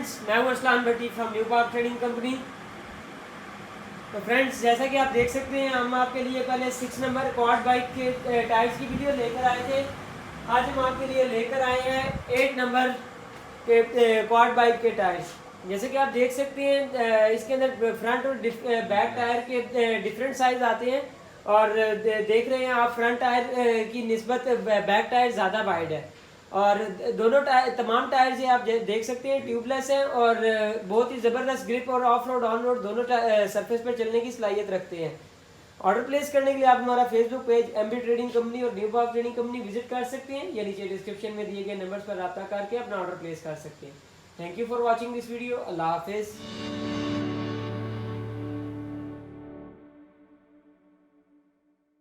Friends, मैं हूं Aslan Bhatti from New Park Trading Company. तो फ्रेंड्स, जैसा कि आप देख सकते हैं, हम आपके लिए पहले 6 नंबर क्वाड बाइक के टायर्स की वीडियो लेकर आए थे। आज हम आपके लिए लेकर आए हैं 8 नंबर के क्वाड बाइक के टायर्स। जैसे कि आप देख सकते हैं, इसके अंदर फ्रंट और बैक टायर के डिफरेंट साइज आते हैं। और देख रहे हैं आप, फ्रंट टायर की निस्बत बैक टायर ज़्यादा वाइड है। और दोनों टायर, तमाम टायर ये आप देख सकते हैं ट्यूबलेस हैं और बहुत ही ज़बरदस्त ग्रिप और ऑफ रोड ऑन रोड दोनों सरफेस पर चलने की सलाहियत रखते हैं। ऑर्डर प्लेस करने के लिए आप हमारा Facebook page MB Trading Company और New Park Trading Company visit कर सकते हैं, या नीचे डिस्क्रिप्शन में दिए गए नंबर्स पर रब्ता करके अपना ऑर्डर प्लेस कर सकते हैं। Thank you for watching this video. अल्लाह हाफिज़।